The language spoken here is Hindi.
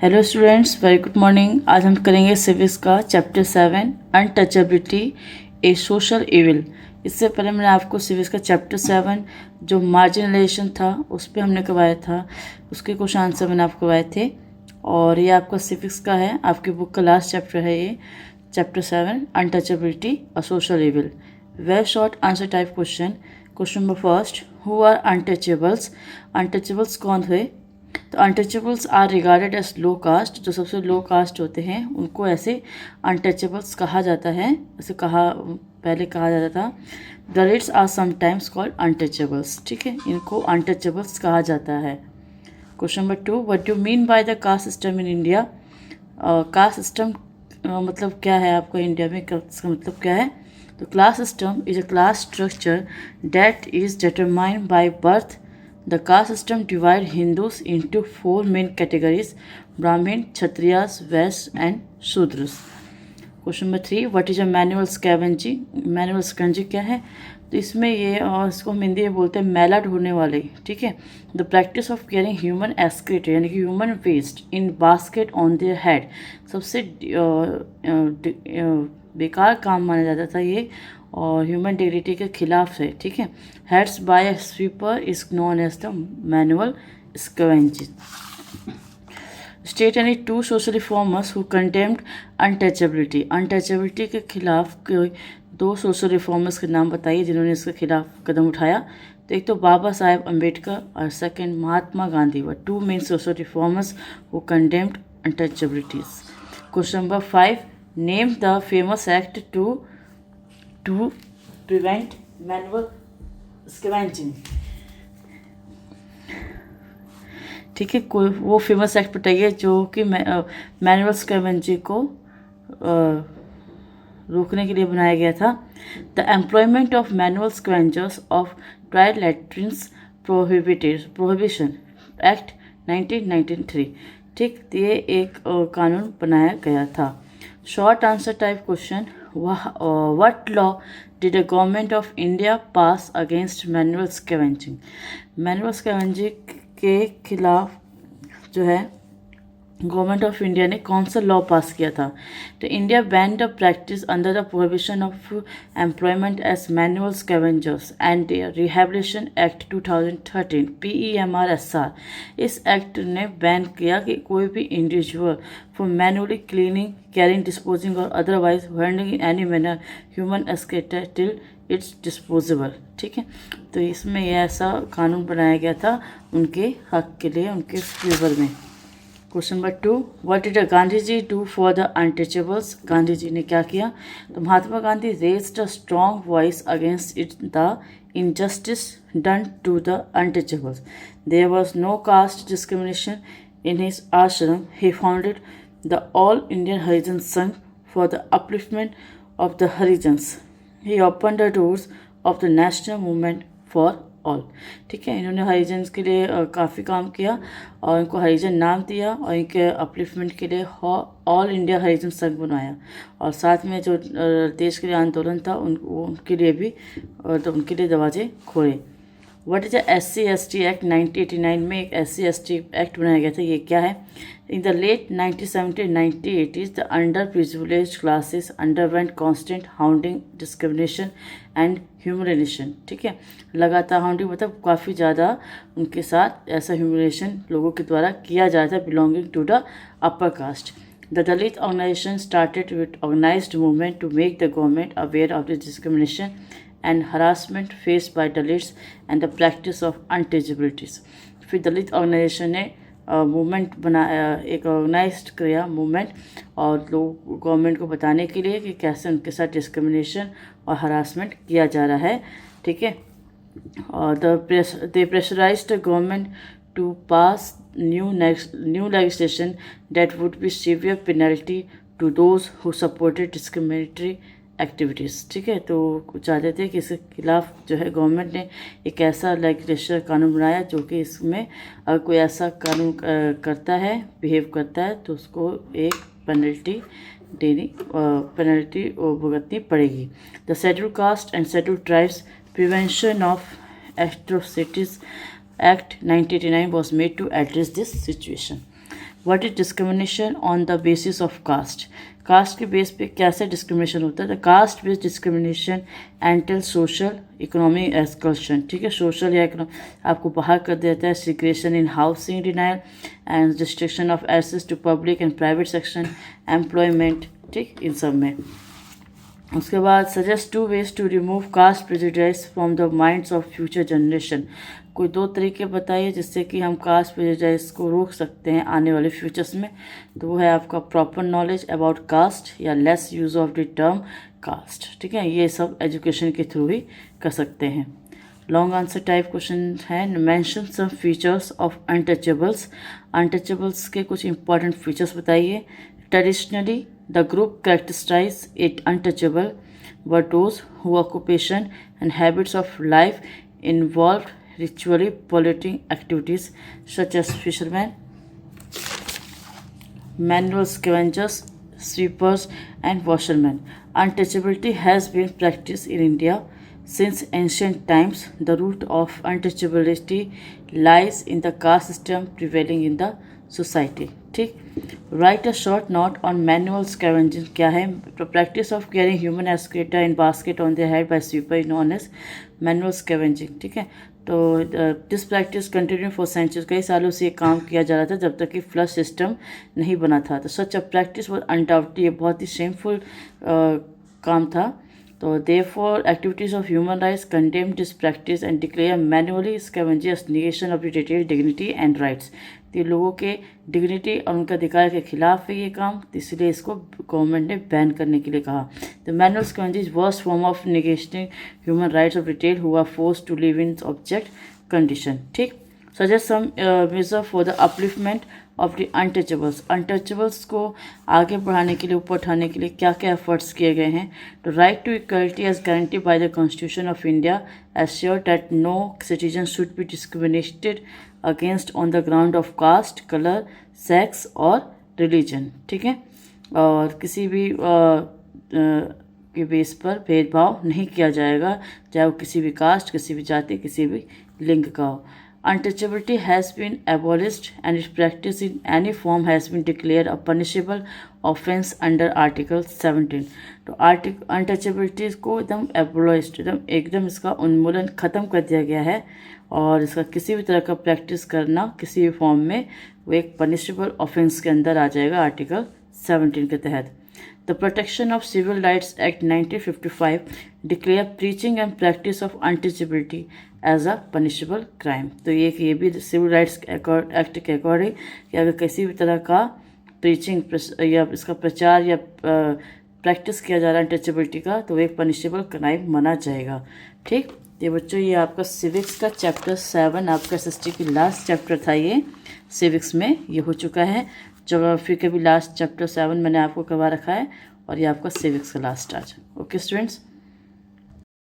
Hello students, very good morning. आज हम करेंगे सिविक्स का चैप्टर 7 अनटचेबिलिटी ए सोशल इविल। इससे पहले मैंने आपको सिविक्स का चैप्टर 7 जो मार्जिनलाइजेशन था उस पर हमने करवाया था, उसके कुछ आंसर मैंने आपको करवाए थे। और ये आपका सिविक्स का है, आपकी बुक का लास्ट चैप्टर है ये chapter 7 untouchability a social evil. Very short answer type question. Question number first, who are untouchables? Untouchables कौन हुए? तो untouchables are regarded as low caste. जो सबसे लो कास्ट होते हैं उनको ऐसे अनटचेबल्स कहा जाता है। ऐसे पहले कहा जाता था। Dalits are sometimes called untouchables. ठीक है, इनको अनटचेबल्स कहा जाता है। Question number 2, what do mean by the caste system in India? Caste system मतलब क्या है आपको इंडिया में? इसका मतलब क्या है? तो class system is a class structure that is determined by birth. The caste system divides Hindus into 4 main categories: Brahmin, Kshatriyas, Vaishya, and Shudras. Question number 3, what is a manual scavenger? Manual scavenger क्या है? तो इसमें ये इसको हम हिंदी में बोलते हैं मैला ढूंढने वाले। ठीक है, the practice of carrying human excreta यानी कि human waste in basket on their head. सबसे बेकार काम माना जाता था ये और ह्यूमन डिग्निटी के खिलाफ है। ठीक है, heads by a sweeper is known as the manual scavenger. State any 2 social reformers who condemned untouchability. Untouchability के खिलाफ कोई 2 सोशल रिफॉर्मर्स के नाम बताइए जिन्होंने इसके खिलाफ कदम उठाया। तो एक तो बाबा साहेब अम्बेडकर और second Mahatma Gandhi were 2 main social reformers who condemned untouchabilities. Question number 5, name the famous act to prevent manual scavenging. ठीक है, कोई वो फेमस एक्ट बताइए जो कि मैनुअल स्कैवेंजिंग को रोकने के लिए बनाया गया था। The employment of manual scavengers of dry latrines prohibition act 1993। ठीक, ये एक कानून बनाया गया था। Short answer type question, what law did the government of India pass against manual scavenging? Manual scavenging के खिलाफ जो है गवर्नमेंट ऑफ इंडिया ने कौन सा लॉ पास किया था? तो India ban the practice under the prohibition of employment as manual scavengers and rehabilitation act 2013 PEMRSR। इस एक्ट ने बैन किया कि कोई भी individual for manually cleaning, carrying, disposing और otherwise handling in any manner human excrete till its disposable. ठीक है, तो इसमें यह ऐसा कानून बनाया गया था उनके हक के लिए, उनके फेवर में। Question number 2, what did Gandhi ji do for the untouchables? Gandhi ji ने क्या किया? तो Mahatma Gandhi raised a strong voice against the injustice done to the untouchables. There was no caste discrimination in his ashram. He founded the all Indian Harijan Sangh for the upliftment of the Harijans. He open the doors of the national movement for all. ठीक है, इन्होंने हरिजन के लिए काफ़ी काम किया और इनको हरिजन नाम दिया और इनके अपलिफ्टमेंट के लिए ऑल इंडिया हरिजन संघ बनाया और साथ में जो देश के लिए आंदोलन था उनके लिए भी तो उनके लिए दरवाजे खोले। What is the SC/ST act 1989? में एक SC/ST एक्ट बनाया गया था, ये क्या है? In the late 1970 and 1980s the underprivileged classes underwent constant hounding, discrimination and humiliation। ठीक है, लगातार हाउंडिंग मतलब काफ़ी ज़्यादा उनके साथ ऐसा ह्यूमिलेशन लोगों के द्वारा किया जाता है belonging to the upper caste. The Dalit organization started with organized movement to make the government aware of the discrimination and harassment faced by Dalits and the practice of untouchabilities। फिर दलित ऑर्गेनाइजेशन ने मूवमेंट बनाया, एक ऑर्गेनाइज्ड किया मूवमेंट और लोग गवर्नमेंट को बताने के लिए कि कैसे उनके साथ डिस्क्रिमिनेशन और हरासमेंट किया जा रहा है। ठीक है, और they pressurised the government to pass new legislation that would be severe penalty to those who supported discriminatory activities। ठीक है, तो चाहते थे कि इसके खिलाफ जो है गवर्नमेंट ने एक ऐसा लेजिस्लेशन कानून बनाया जो कि इसमें अगर कोई ऐसा कानून करता है, बिहेव करता है तो उसको एक पेनल्टी भुगतनी पड़ेगी। The schedule caste and schedule tribes prevention of atrocities Act 1989 was made to address this situation। What is discrimination on the basis of caste, caste के बेस पे कैसे डिस्क्रिमिनेशन होता है। The caste based discrimination entail social economic exclusion, ठीक है, सोशल या आपको बाहर कर देता है। Segregation in housing denial and restriction of access to public and private section, employment, ठीक, इन सब में। उसके बाद suggest 2 ways to remove caste prejudice from the minds of future generation, कोई 2 तरीके बताइए जिससे कि हम कास्ट प्रेजुडिस को रोक सकते हैं आने वाले फ्यूचर्स में। तो वो है आपका प्रॉपर नॉलेज अबाउट कास्ट या less use of the term caste, ठीक है, ये सब एजुकेशन के थ्रू ही कर सकते हैं। लॉन्ग आंसर टाइप क्वेश्चन है, mention some features of untouchables, untouchables के कुछ इंपॉर्टेंट फीचर्स बताइए। Traditionally the group characterized it untouchable were those whose occupation and habits of life involved ritually polluting activities such as fishermen, manual scavengers, sweepers, and washermen. Untouchability has been practiced in India since ancient times. The root of untouchability lies in the caste system prevailing in the society, ठीक। Write a short note on manual scavenging क्या है, practice of carrying human excreta in basket on the head by sweeper known as manual scavenging, ठीक है। तो this practice continue for centuries, कई सालों से ये काम किया जा रहा था जब तक कि फ्लश सिस्टम नहीं बना था। तो such a practice was undoubtedly, ये बहुत ही शेमफुल काम था। तो therefore activities of human rights condemn this practice and declare manually scavenging as negation of the detail dignity and rights. तो लोगों के डिग्निटी और उनका अधिकार के खिलाफ है ये काम, तो इसलिए इसको गवर्नमेंट ने बैन करने के लिए कहा। The manual scavenging is worst form of negationing human rights of detail who are forced to live in object condition, ठीक। Suggest some measure for the upliftment of the untouchables, untouchables को आगे बढ़ाने के लिए, ऊपर उठाने के लिए क्या क्या एफर्ट्स किए गए हैं। तो right to equality as guaranteed by the constitution of India assure that no citizen should be discriminated against on the ground of caste, colour, sex और रिलीजन, ठीक है, और किसी भी के बेस पर भेदभाव नहीं किया जाएगा, चाहे वो किसी भी कास्ट, किसी भी जाति, किसी भी लिंग का हो। Untouchability has been abolished and its practice in any form has been declared a punishable offence under Article 17. तो अनटचेबिलिटी को एकदम एबोलिश्ड, एकदम इसका उन्मूलन खत्म कर दिया गया है, और इसका किसी भी तरह का प्रैक्टिस करना किसी भी फॉर्म में वो एक पनिशेबल ऑफेंस के अंदर आ जाएगा आर्टिकल 17 के तहत। The Protection of Civil Rights Act 1955 declare preaching and practice of untouchability as a punishable crime. तो ये भी सिविल राइट्स एक्ट के अकॉर्डिंग कि अगर किसी भी तरह का प्रीचिंग या इसका प्रचार या प्रैक्टिस किया जा रहा है अनटचेबिलिटी का, तो एक पनिशेबल क्राइम माना जाएगा, ठीक। ये बच्चों, ये आपका सिविक्स का चैप्टर 7 आपका SST की लास्ट चैप्टर था, ये सिविक्स में ये हो चुका है। ज्योग्राफी के भी लास्ट चैप्टर 7 मैंने आपको करवा रखा है, और ये आपका सिविक्स का लास्ट आज। Okay students.